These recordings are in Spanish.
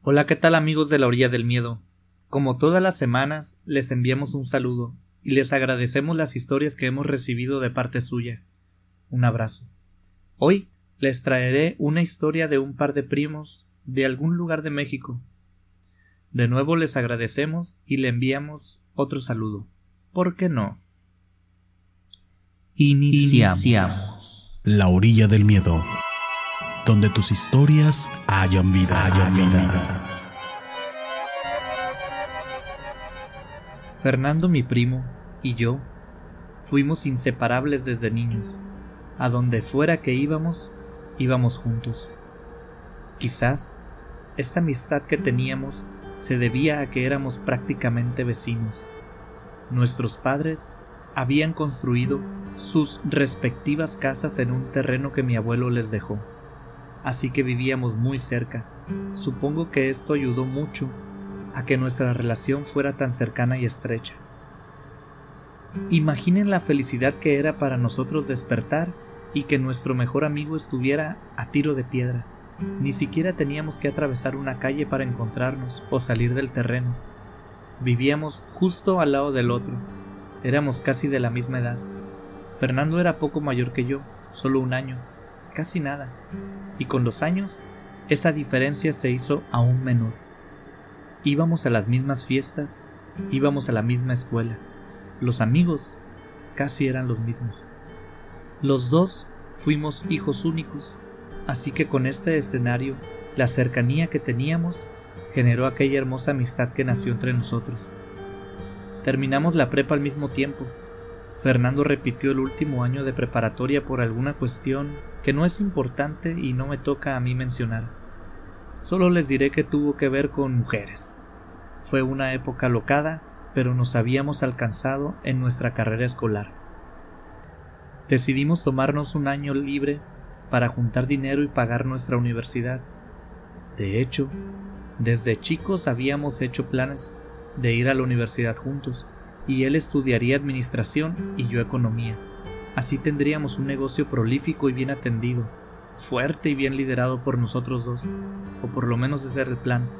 Hola, ¿qué tal amigos de la orilla del miedo? Como todas las semanas, les enviamos un saludo y les agradecemos las historias que hemos recibido de parte suya. Un abrazo. Hoy les traeré una historia de un par de primos de algún lugar de México. De nuevo les agradecemos y le enviamos otro saludo. ¿Por qué no? Iniciamos. La orilla del miedo, donde tus historias hayan vida. Fernando, mi primo, y yo fuimos inseparables desde niños. A donde fuera que íbamos juntos. Quizás esta amistad que teníamos se debía a que éramos prácticamente vecinos. Nuestros padres habían construido sus respectivas casas en un terreno que mi abuelo les dejó, así que vivíamos muy cerca. Supongo que esto ayudó mucho a que nuestra relación fuera tan cercana y estrecha. Imaginen la felicidad que era para nosotros despertar y que nuestro mejor amigo estuviera a tiro de piedra. Ni siquiera teníamos que atravesar una calle para encontrarnos o salir del terreno. Vivíamos justo al lado del otro. Éramos casi de la misma edad. Fernando era poco mayor que yo, solo un año, casi nada. Y con los años, esa diferencia se hizo aún menor. Íbamos a las mismas fiestas, íbamos a la misma escuela. Los amigos casi eran los mismos. Los dos fuimos hijos únicos, así que con este escenario, la cercanía que teníamos generó aquella hermosa amistad que nació entre nosotros. Terminamos la prepa al mismo tiempo. Fernando repitió el último año de preparatoria por alguna cuestión que no es importante y no me toca a mí mencionar. Solo les diré que tuvo que ver con mujeres. Fue una época alocada, pero nos habíamos alcanzado en nuestra carrera escolar. Decidimos tomarnos un año libre para juntar dinero y pagar nuestra universidad. De hecho, desde chicos habíamos hecho planes de ir a la universidad juntos, y él estudiaría administración y yo economía. Así tendríamos un negocio prolífico y bien atendido, fuerte y bien liderado por nosotros dos, o por lo menos ese era el plan.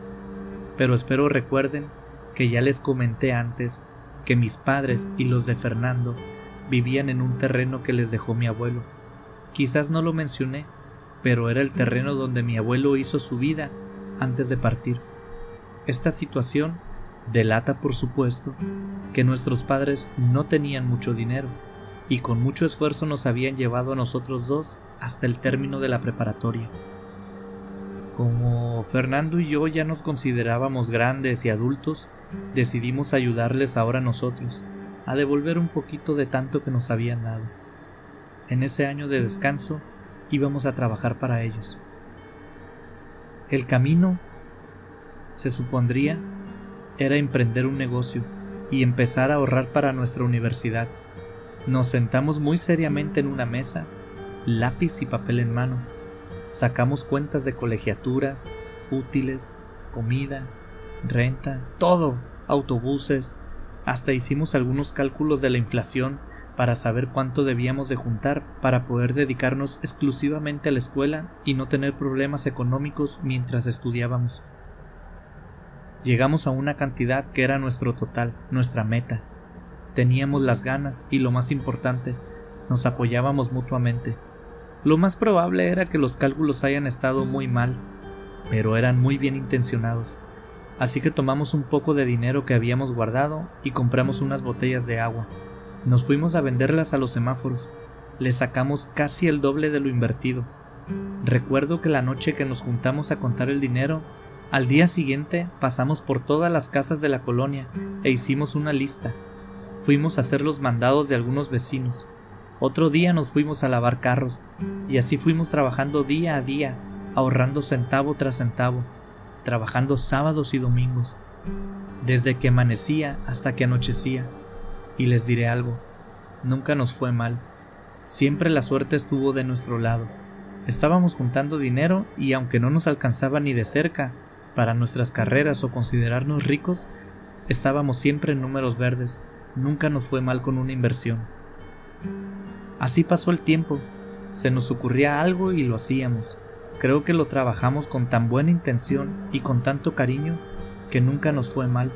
Pero espero recuerden que ya les comenté antes que mis padres y los de Fernando vivían en un terreno que les dejó mi abuelo. Quizás no lo mencioné, pero era el terreno donde mi abuelo hizo su vida antes de partir. Esta situación delata, por supuesto, que nuestros padres no tenían mucho dinero y con mucho esfuerzo nos habían llevado a nosotros dos hasta el término de la preparatoria. Como Fernando y yo ya nos considerábamos grandes y adultos, decidimos ayudarles ahora nosotros a devolver un poquito de tanto que nos habían dado. En ese año de descanso íbamos a trabajar para ellos. El camino, se supondría, era emprender un negocio y empezar a ahorrar para nuestra universidad. Nos sentamos muy seriamente en una mesa, lápiz y papel en mano. Sacamos cuentas de colegiaturas, útiles, comida, renta, todo, autobuses. Hasta hicimos algunos cálculos de la inflación para saber cuánto debíamos de juntar para poder dedicarnos exclusivamente a la escuela y no tener problemas económicos mientras estudiábamos. Llegamos a una cantidad que era nuestro total, nuestra meta. Teníamos las ganas y lo más importante, nos apoyábamos mutuamente. Lo más probable era que los cálculos hayan estado muy mal, pero eran muy bien intencionados. Así que tomamos un poco de dinero que habíamos guardado y compramos unas botellas de agua. Nos fuimos a venderlas a los semáforos. Le sacamos casi el doble de lo invertido. Recuerdo que la noche que nos juntamos a contar el dinero, al día siguiente pasamos por todas las casas de la colonia e hicimos una lista. Fuimos a hacer los mandados de algunos vecinos. Otro día nos fuimos a lavar carros y así fuimos trabajando día a día, ahorrando centavo tras centavo, trabajando sábados y domingos, desde que amanecía hasta que anochecía. Y les diré algo, nunca nos fue mal, siempre la suerte estuvo de nuestro lado. Estábamos juntando dinero y aunque no nos alcanzaba ni de cerca para nuestras carreras o considerarnos ricos, estábamos siempre en números verdes, nunca nos fue mal con una inversión. Así pasó el tiempo, se nos ocurría algo y lo hacíamos. Creo que lo trabajamos con tan buena intención y con tanto cariño que nunca nos fue mal.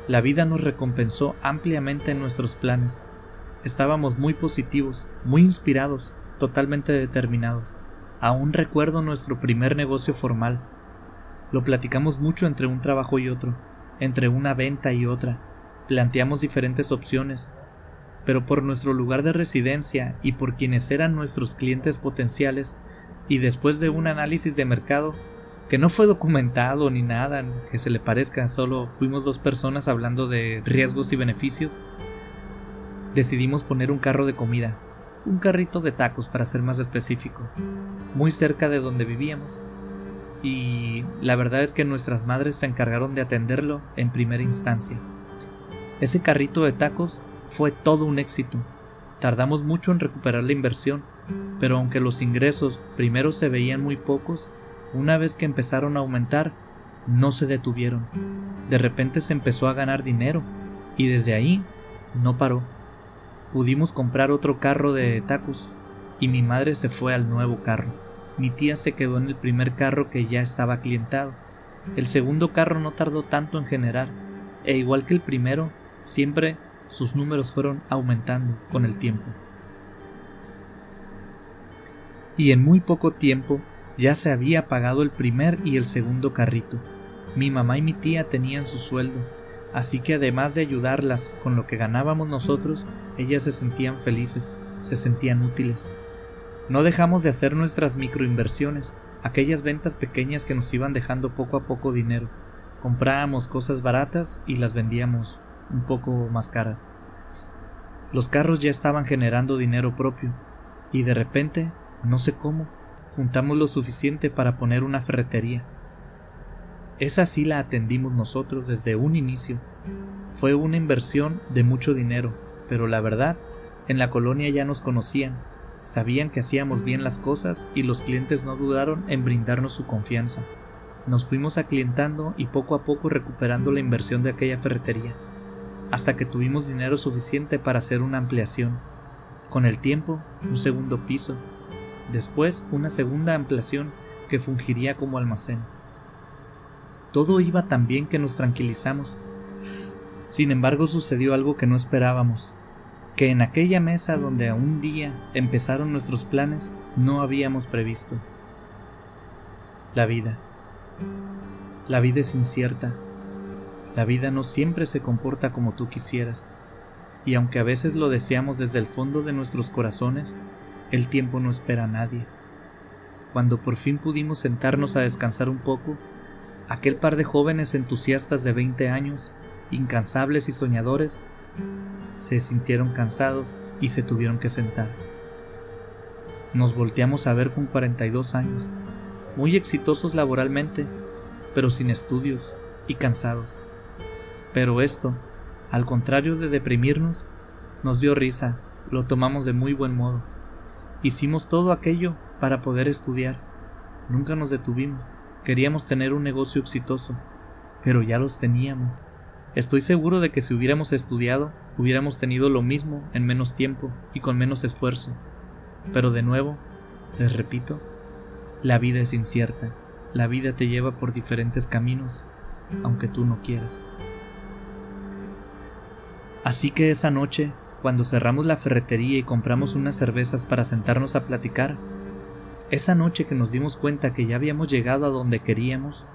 La vida nos recompensó ampliamente en nuestros planes. Estábamos muy positivos, muy inspirados, totalmente determinados. Aún recuerdo nuestro primer negocio formal. Lo platicamos mucho entre un trabajo y otro, entre una venta y otra. Planteamos diferentes opciones, pero por nuestro lugar de residencia y por quienes eran nuestros clientes potenciales, y después de un análisis de mercado, que no fue documentado ni nada que se le parezca, solo fuimos dos personas hablando de riesgos y beneficios, decidimos poner un carro de comida, un carrito de tacos para ser más específico, muy cerca de donde vivíamos, y la verdad es que nuestras madres se encargaron de atenderlo en primera instancia. Ese carrito de tacos fue todo un éxito. Tardamos mucho en recuperar la inversión, pero aunque los ingresos primero se veían muy pocos, una vez que empezaron a aumentar, no se detuvieron. De repente se empezó a ganar dinero, y desde ahí no paró. Pudimos comprar otro carro de tacos, y mi madre se fue al nuevo carro. Mi tía se quedó en el primer carro que ya estaba clientado. El segundo carro no tardó tanto en generar, e igual que el primero, siempre sus números fueron aumentando con el tiempo. Y en muy poco tiempo ya se había pagado el primer y el segundo carrito. Mi mamá y mi tía tenían su sueldo, así que además de ayudarlas con lo que ganábamos nosotros, ellas se sentían felices, se sentían útiles. No dejamos de hacer nuestras microinversiones, aquellas ventas pequeñas que nos iban dejando poco a poco dinero. Comprábamos cosas baratas y las vendíamos un poco más caras. Los carros ya estaban generando dinero propio, y de repente, no sé cómo, juntamos lo suficiente para poner una ferretería. Esa sí la atendimos nosotros desde un inicio. Fue una inversión de mucho dinero, pero la verdad, en la colonia ya nos conocían, sabían que hacíamos bien las cosas y los clientes no dudaron en brindarnos su confianza. Nos fuimos aclientando y poco a poco recuperando la inversión de aquella ferretería, hasta que tuvimos dinero suficiente para hacer una ampliación. Con el tiempo, un segundo piso, después una segunda ampliación que fungiría como almacén. Todo iba tan bien que nos tranquilizamos. Sin embargo, sucedió algo que no esperábamos, que en aquella mesa donde un día empezaron nuestros planes no habíamos previsto. La vida. La vida es incierta. La vida no siempre se comporta como tú quisieras, y aunque a veces lo deseamos desde el fondo de nuestros corazones, el tiempo no espera a nadie. Cuando por fin pudimos sentarnos a descansar un poco, aquel par de jóvenes entusiastas de 20 años, incansables y soñadores, se sintieron cansados y se tuvieron que sentar. Nos volteamos a ver con 42 años, muy exitosos laboralmente, pero sin estudios y cansados. Pero esto, al contrario de deprimirnos, nos dio risa, lo tomamos de muy buen modo. Hicimos todo aquello para poder estudiar. Nunca nos detuvimos. Queríamos tener un negocio exitoso, pero ya los teníamos. Estoy seguro de que si hubiéramos estudiado, hubiéramos tenido lo mismo en menos tiempo y con menos esfuerzo. Pero de nuevo, les repito, la vida es incierta. La vida te lleva por diferentes caminos, aunque tú no quieras. Así que esa noche, cuando cerramos la ferretería y compramos unas cervezas para sentarnos a platicar, esa noche que nos dimos cuenta que ya habíamos llegado a donde queríamos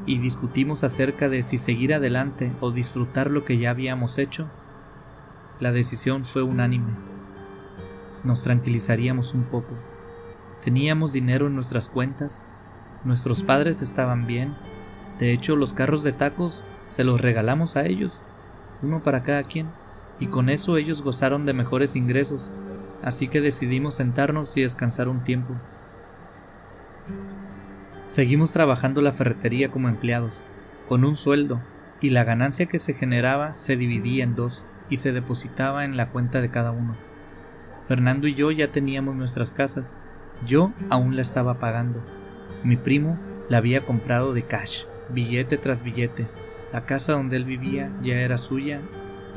y discutimos acerca de si seguir adelante o disfrutar lo que ya habíamos hecho, la decisión fue unánime. Nos tranquilizaríamos un poco. Teníamos dinero en nuestras cuentas, nuestros padres estaban bien, de hecho los carros de tacos se los regalamos a ellos, uno para cada quien, y con eso ellos gozaron de mejores ingresos, así que decidimos sentarnos y descansar un tiempo. Seguimos trabajando la ferretería como empleados, con un sueldo, y la ganancia que se generaba se dividía en dos y se depositaba en la cuenta de cada uno. Fernando y yo ya teníamos nuestras casas, yo aún la estaba pagando. Mi primo la había comprado de cash, billete tras billete. La casa donde él vivía ya era suya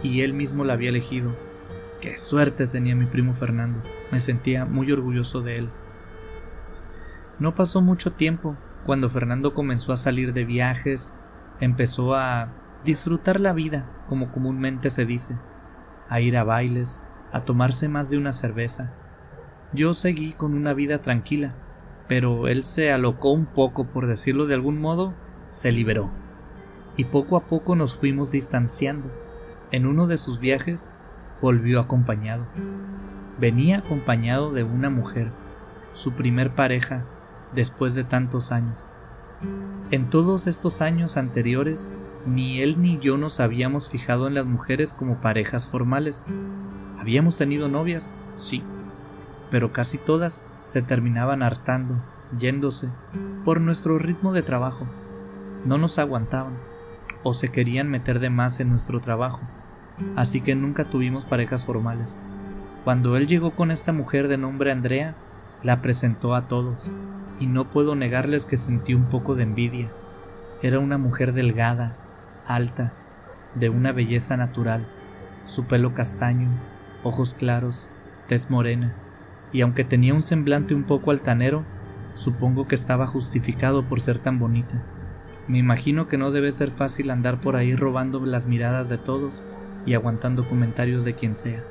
y él mismo la había elegido. ¡Qué suerte tenía mi primo Fernando! Me sentía muy orgulloso de él. No pasó mucho tiempo cuando Fernando comenzó a salir de viajes, empezó a disfrutar la vida, como comúnmente se dice, a ir a bailes, a tomarse más de una cerveza. Yo seguí con una vida tranquila, pero él se alocó un poco, por decirlo de algún modo, se liberó. Y poco a poco nos fuimos distanciando. En uno de sus viajes volvió acompañado. Venía acompañado de una mujer, su primer pareja, después de tantos años. En todos estos años anteriores, ni él ni yo nos habíamos fijado en las mujeres como parejas formales. ¿Habíamos tenido novias? Sí, pero casi todas se terminaban hartando, yéndose, por nuestro ritmo de trabajo. No nos aguantaban, o se querían meter de más en nuestro trabajo, así que nunca tuvimos parejas formales. Cuando él llegó con esta mujer de nombre Andrea, la presentó a todos, y no puedo negarles que sentí un poco de envidia. Era una mujer delgada, alta, de una belleza natural, su pelo castaño, ojos claros, tez morena, y aunque tenía un semblante un poco altanero, supongo que estaba justificado por ser tan bonita. Me imagino que no debe ser fácil andar por ahí robando las miradas de todos y aguantando comentarios de quien sea.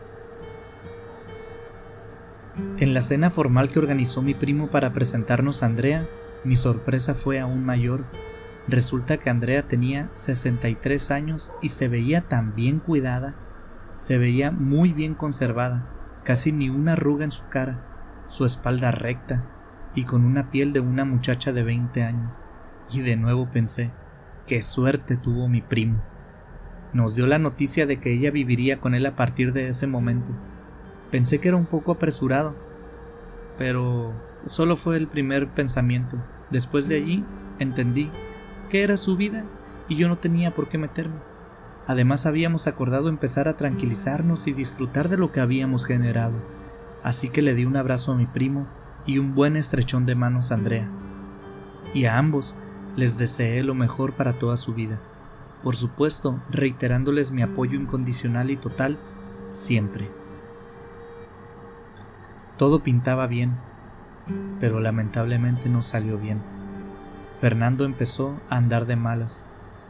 En la cena formal que organizó mi primo para presentarnos a Andrea, mi sorpresa fue aún mayor. Resulta que Andrea tenía 63 años y se veía tan bien cuidada, se veía muy bien conservada, casi ni una arruga en su cara, su espalda recta y con una piel de una muchacha de 20 años. Y de nuevo pensé, qué suerte tuvo mi primo. Nos dio la noticia de que ella viviría con él a partir de ese momento. Pensé que era un poco apresurado, pero solo fue el primer pensamiento. Después de allí entendí que era su vida y yo no tenía por qué meterme. Además habíamos acordado empezar a tranquilizarnos y disfrutar de lo que habíamos generado. Así que le di un abrazo a mi primo y un buen estrechón de manos a Andrea. Y a ambos les deseé lo mejor para toda su vida. Por supuesto, reiterándoles mi apoyo incondicional y total, siempre. Todo pintaba bien, pero lamentablemente no salió bien. Fernando empezó a andar de malas,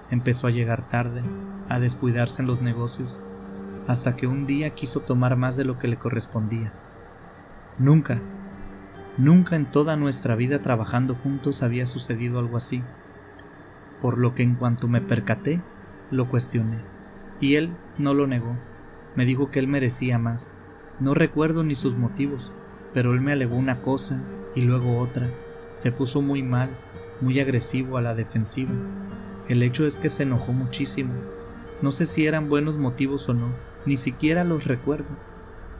empezó a llegar tarde, a descuidarse en los negocios, hasta que un día quiso tomar más de lo que le correspondía. Nunca en toda nuestra vida trabajando juntos había sucedido algo así, por lo que en cuanto me percaté, lo cuestioné, y él no lo negó. Me dijo que él merecía más. No recuerdo ni sus motivos, pero él me alegó una cosa y luego otra. Se puso muy mal, muy agresivo, a la defensiva. El hecho es que se enojó muchísimo. No sé si eran buenos motivos o no, ni siquiera los recuerdo,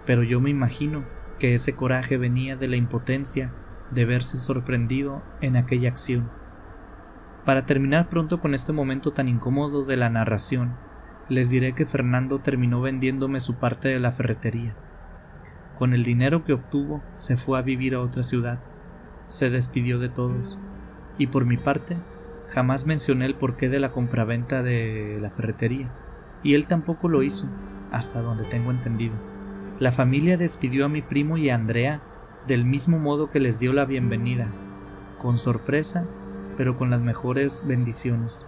pero yo me imagino que ese coraje venía de la impotencia de verse sorprendido en aquella acción. Para terminar pronto con este momento tan incómodo de la narración, les diré que Fernando terminó vendiéndome su parte de la ferretería. Con el dinero que obtuvo, se fue a vivir a otra ciudad, se despidió de todos, y por mi parte, jamás mencioné el porqué de la compraventa de la ferretería, y él tampoco lo hizo, hasta donde tengo entendido. La familia despidió a mi primo y a Andrea del mismo modo que les dio la bienvenida, con sorpresa, pero con las mejores bendiciones.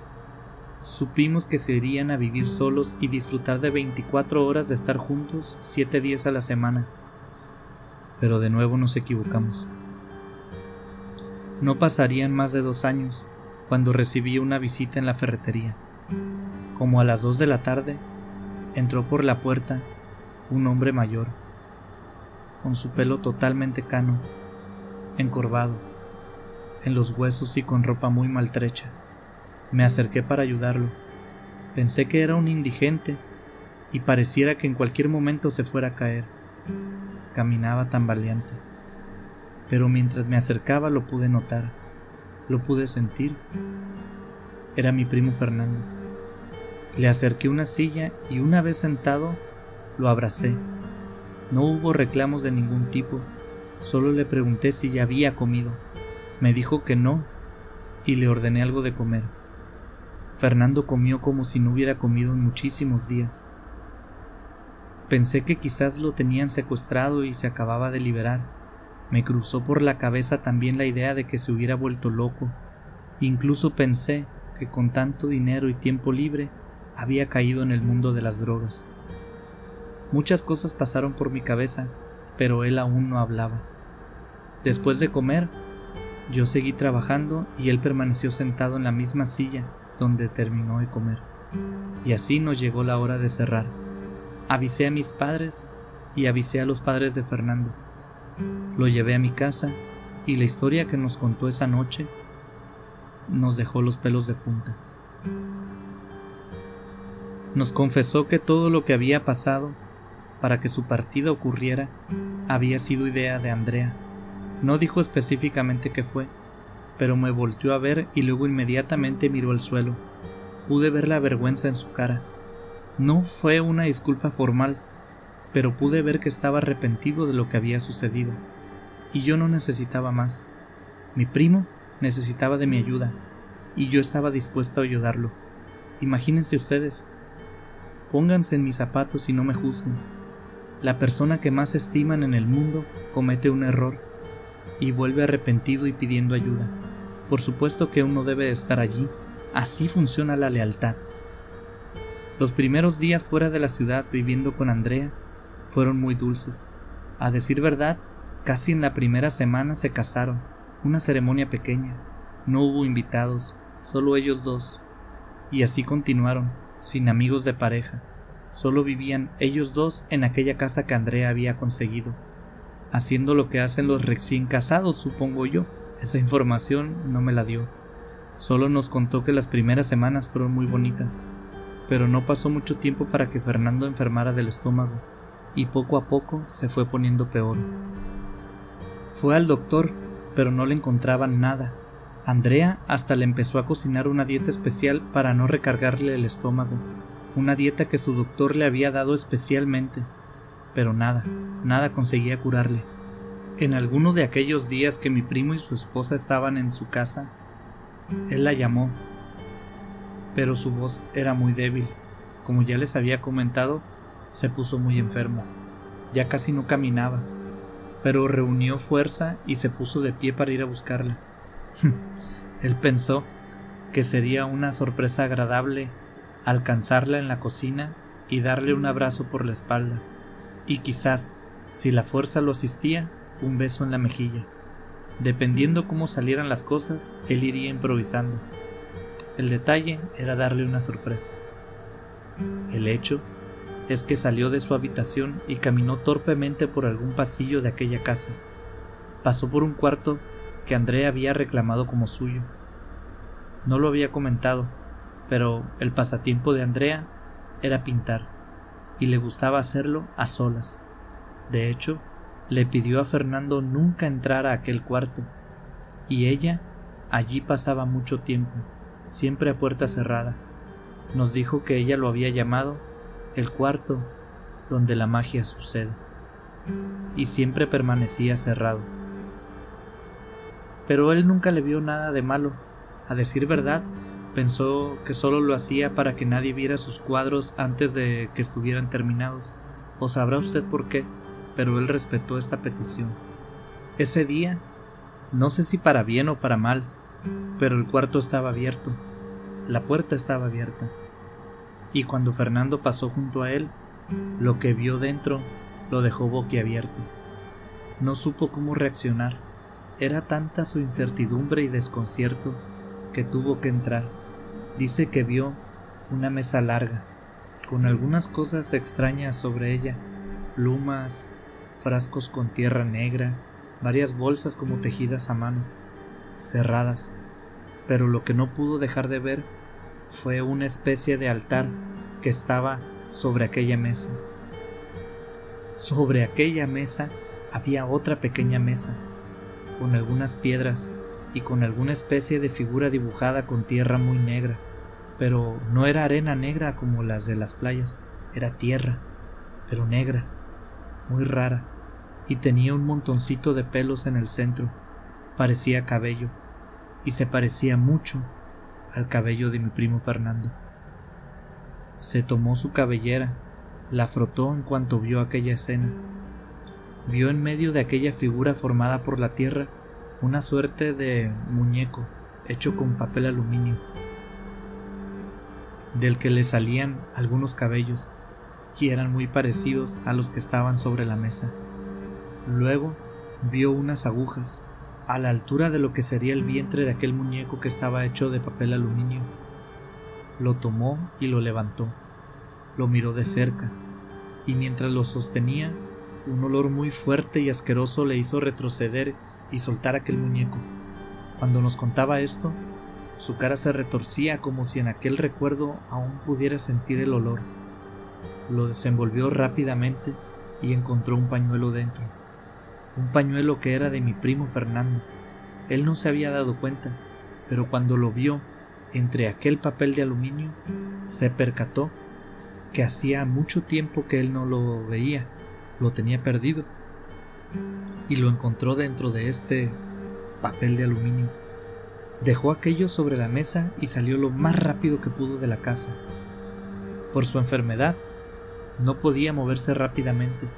Supimos que se irían a vivir solos y disfrutar de 24 horas de estar juntos 7 días a la semana. Pero de nuevo nos equivocamos. No pasarían más de 2 años cuando recibí una visita en la ferretería. Como a las 2 de la tarde, entró por la puerta un hombre mayor, con su pelo totalmente cano, encorvado, en los huesos y con ropa muy maltrecha. Me acerqué para ayudarlo. Pensé que era un indigente y pareciera que en cualquier momento se fuera a caer. Caminaba tambaleante, pero mientras me acercaba lo pude notar, lo pude sentir. Era mi primo Fernando. Le acerqué una silla y una vez sentado, lo abracé. No hubo reclamos de ningún tipo, solo le pregunté si ya había comido. Me dijo que no y le ordené algo de comer. Fernando comió como si no hubiera comido en muchísimos días. Pensé que quizás lo tenían secuestrado y se acababa de liberar, Me cruzó por la cabeza también la idea de que se hubiera vuelto loco. Incluso pensé que con tanto dinero y tiempo libre había caído en el mundo de las drogas. Muchas cosas pasaron por mi cabeza, pero él aún no hablaba. Después de comer, yo seguí trabajando y él permaneció sentado en la misma silla donde terminó de comer. Y así nos llegó la hora de cerrar. Avisé a mis padres y avisé a los padres de Fernando. Lo llevé a mi casa y la historia que nos contó esa noche nos dejó los pelos de punta. Nos confesó que todo lo que había pasado para que su partida ocurriera había sido idea de Andrea. No dijo específicamente qué fue, pero me volteó a ver y luego inmediatamente miró al suelo. Pude ver la vergüenza en su cara. No fue una disculpa formal, pero pude ver que estaba arrepentido de lo que había sucedido. Y yo no necesitaba más. Mi primo necesitaba de mi ayuda, y yo estaba dispuesto a ayudarlo. Imagínense ustedes. Pónganse en mis zapatos y no me juzguen. La persona que más estiman en el mundo comete un error y vuelve arrepentido y pidiendo ayuda. Por supuesto que uno debe estar allí. Así funciona la lealtad. Los primeros días fuera de la ciudad viviendo con Andrea fueron muy dulces. A decir verdad, casi en la primera semana se casaron. Una ceremonia pequeña. No hubo invitados, solo ellos dos. Y así continuaron, sin amigos de pareja. Solo vivían ellos dos en aquella casa que Andrea había conseguido, haciendo lo que hacen los recién casados, supongo yo. Esa información no me la dio. Solo nos contó que las primeras semanas fueron muy bonitas, pero no pasó mucho tiempo para que Fernando enfermara del estómago, y poco a poco se fue poniendo peor. Fue al doctor, pero no le encontraban nada. Andrea hasta le empezó a cocinar una dieta especial para no recargarle el estómago, una dieta que su doctor le había dado especialmente, pero nada conseguía curarle. En alguno de aquellos días que mi primo y su esposa estaban en su casa, él la llamó, pero su voz era muy débil. Como ya les había comentado, se puso muy enfermo. Ya casi no caminaba, pero reunió fuerza y se puso de pie para ir a buscarla. Él pensó que sería una sorpresa agradable alcanzarla en la cocina y darle un abrazo por la espalda, y quizás, si la fuerza lo asistía, un beso en la mejilla. Dependiendo cómo salieran las cosas, él iría improvisando. El detalle era darle una sorpresa. El hecho es que salió de su habitación y caminó torpemente por algún pasillo de aquella casa. Pasó por un cuarto que Andrea había reclamado como suyo. No lo había comentado, pero el pasatiempo de Andrea era pintar, y le gustaba hacerlo a solas. De hecho, le pidió a Fernando nunca entrar a aquel cuarto, y ella allí pasaba mucho tiempo, siempre a puerta cerrada. Nos dijo que ella lo había llamado el cuarto donde la magia sucede, y siempre permanecía cerrado. Pero él nunca le vio nada de malo. A decir verdad, pensó que solo lo hacía para que nadie viera sus cuadros antes de que estuvieran terminados, o sabrá usted por qué, pero él respetó esta petición. Ese día, no sé si para bien o para mal, pero el cuarto estaba abierto, la puerta estaba abierta, y cuando Fernando pasó junto a él, lo que vio dentro lo dejó boquiabierto. No supo cómo reaccionar. Era tanta su incertidumbre y desconcierto que tuvo que entrar. Dice que vio una mesa larga, con algunas cosas extrañas sobre ella, plumas, frascos con tierra negra, varias bolsas como tejidas a mano, cerradas, pero lo que no pudo dejar de ver fue una especie de altar que estaba sobre aquella mesa. Sobre aquella mesa había otra pequeña mesa, con algunas piedras y con alguna especie de figura dibujada con tierra muy negra, pero no era arena negra como las de las playas, era tierra, pero negra, muy rara, y tenía un montoncito de pelos en el centro. Parecía cabello, y se parecía mucho al cabello de mi primo Fernando. Se tomó su cabellera, la frotó en cuanto vio aquella escena. vio en medio de aquella figura formada por la tierra una suerte de muñeco hecho con papel aluminio, del que le salían algunos cabellos y eran muy parecidos a los que estaban sobre la mesa. Luego vio unas agujas a la altura de lo que sería el vientre de aquel muñeco que estaba hecho de papel aluminio. Lo tomó y lo levantó, lo miró de cerca, y mientras lo sostenía, un olor muy fuerte y asqueroso le hizo retroceder y soltar aquel muñeco. Cuando nos contaba esto, su cara se retorcía como si en aquel recuerdo aún pudiera sentir el olor. Lo desenvolvió rápidamente y encontró un pañuelo dentro. Un pañuelo que era de mi primo Fernando. Él no se había dado cuenta, pero cuando lo vio entre aquel papel de aluminio, se percató que hacía mucho tiempo que él no lo veía, lo tenía perdido, y lo encontró dentro de este papel de aluminio. Dejó aquello sobre la mesa y salió lo más rápido que pudo de la casa. Por su enfermedad, no podía moverse rápidamente,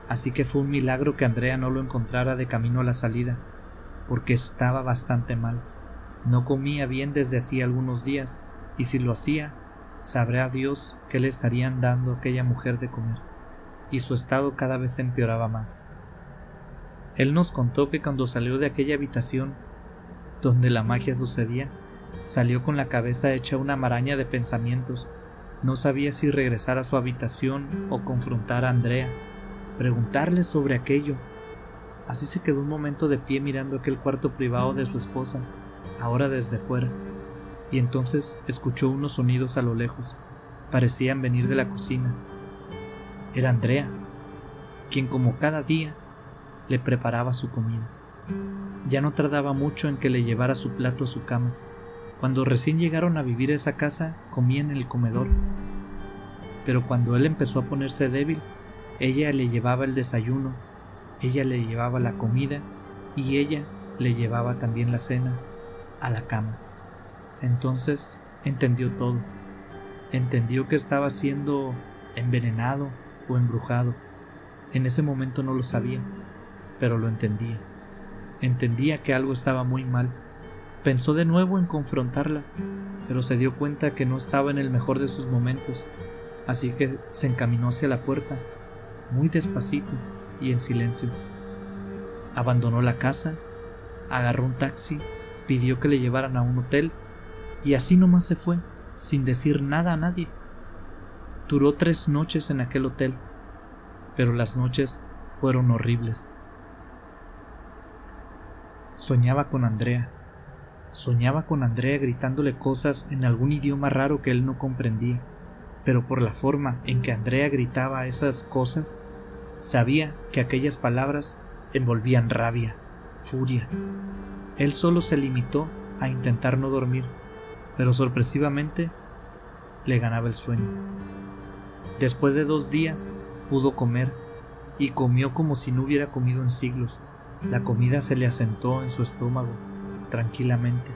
así que fue un milagro que Andrea no lo encontrara de camino a la salida, porque estaba bastante mal. No comía bien desde hacía algunos días, y si lo hacía, sabrá Dios qué le estarían dando a aquella mujer de comer, y su estado cada vez empeoraba más. Él nos contó que cuando salió de aquella habitación donde la magia sucedía, salió con la cabeza hecha una maraña de pensamientos. No sabía si regresar a su habitación o confrontar a Andrea, preguntarle sobre aquello. Así se quedó un momento de pie mirando aquel cuarto privado de su esposa, ahora desde fuera, y entonces escuchó unos sonidos a lo lejos. Parecían venir de la cocina. Era Andrea, quien como cada día le preparaba su comida. Ya no tardaba mucho en que le llevara su plato a su cama. Cuando recién llegaron a vivir a esa casa, comían en el comedor. Pero cuando él empezó a ponerse débil, ella le llevaba el desayuno, ella le llevaba la comida y ella le llevaba también la cena a la cama. Entonces entendió todo. Entendió que estaba siendo envenenado o embrujado. En ese momento no lo sabía, pero lo entendía. Entendía que algo estaba muy mal. Pensó de nuevo en confrontarla, pero se dio cuenta que no estaba en el mejor de sus momentos, así que se encaminó hacia la puerta, muy despacito y en silencio. Abandonó la casa, agarró un taxi, pidió que le llevaran a un hotel, y así nomás se fue, sin decir nada a nadie. Duró 3 noches en aquel hotel, pero las noches fueron horribles. Soñaba con Andrea gritándole cosas en algún idioma raro que él no comprendía, pero por la forma en que Andrea gritaba esas cosas, sabía que aquellas palabras envolvían rabia, furia. Él solo se limitó a intentar no dormir, pero sorpresivamente le ganaba el sueño. Después de 2 días pudo comer, y comió como si no hubiera comido en siglos. La comida se le asentó en su estómago, tranquilamente.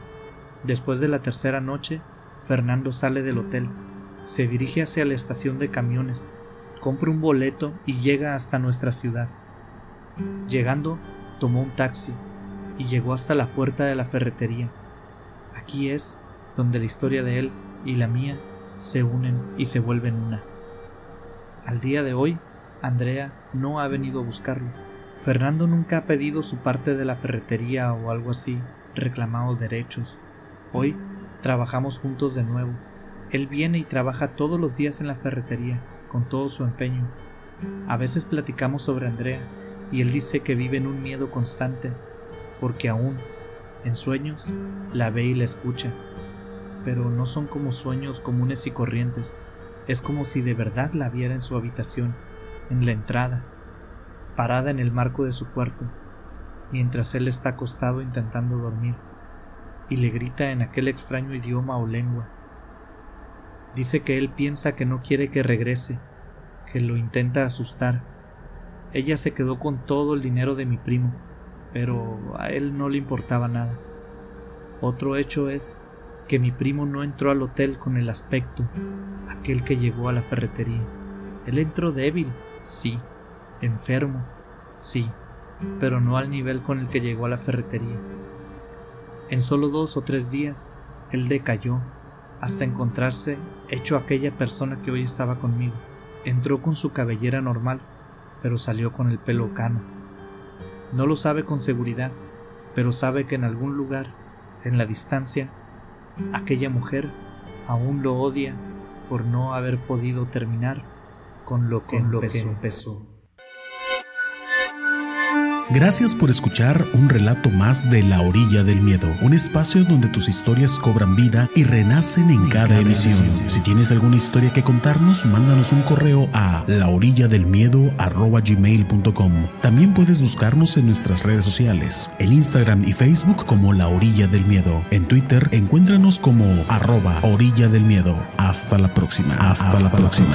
Después de la 3ª noche, Fernando sale del hotel, se dirige hacia la estación de camiones, compra un boleto y llega hasta nuestra ciudad. Llegando, tomó un taxi y llegó hasta la puerta de la ferretería. Aquí es donde la historia de él y la mía se unen y se vuelven una. Al día de hoy, Andrea no ha venido a buscarlo. Fernando nunca ha pedido su parte de la ferretería o algo así, reclamado derechos. Hoy trabajamos juntos de nuevo. Él viene y trabaja todos los días en la ferretería, con todo su empeño. A veces platicamos sobre Andrea, y él dice que vive en un miedo constante, porque aún, en sueños, la ve y la escucha. Pero no son como sueños comunes y corrientes. Es como si de verdad la viera en su habitación, en la entrada, parada en el marco de su cuarto, mientras él está acostado intentando dormir, y le grita en aquel extraño idioma o lengua. Dice que él piensa que no quiere que regrese, que lo intenta asustar. Ella se quedó con todo el dinero de mi primo, pero a él no le importaba nada. Otro hecho es que mi primo no entró al hotel con el aspecto, aquel que llegó a la ferretería. Él entró débil, sí, enfermo, Sí, pero no al nivel con el que llegó a la ferretería. En solo 2 o 3 días, él decayó hasta encontrarse hecho aquella persona que hoy estaba conmigo. Entró con su cabellera normal, pero salió con el pelo cano. No lo sabe con seguridad, pero sabe que en algún lugar, en la distancia, aquella mujer aún lo odia por no haber podido terminar con lo que empezó. Gracias por escuchar un relato más de La Orilla del Miedo, un espacio donde tus historias cobran vida y renacen en cada emisión. Si tienes alguna historia que contarnos, mándanos un correo a laorilladelmiedo@gmail.com. También puedes buscarnos en nuestras redes sociales, en Instagram y Facebook como La Orilla del Miedo. En Twitter, encuéntranos como @orilladelmiedo. Hasta la próxima. Hasta la próxima.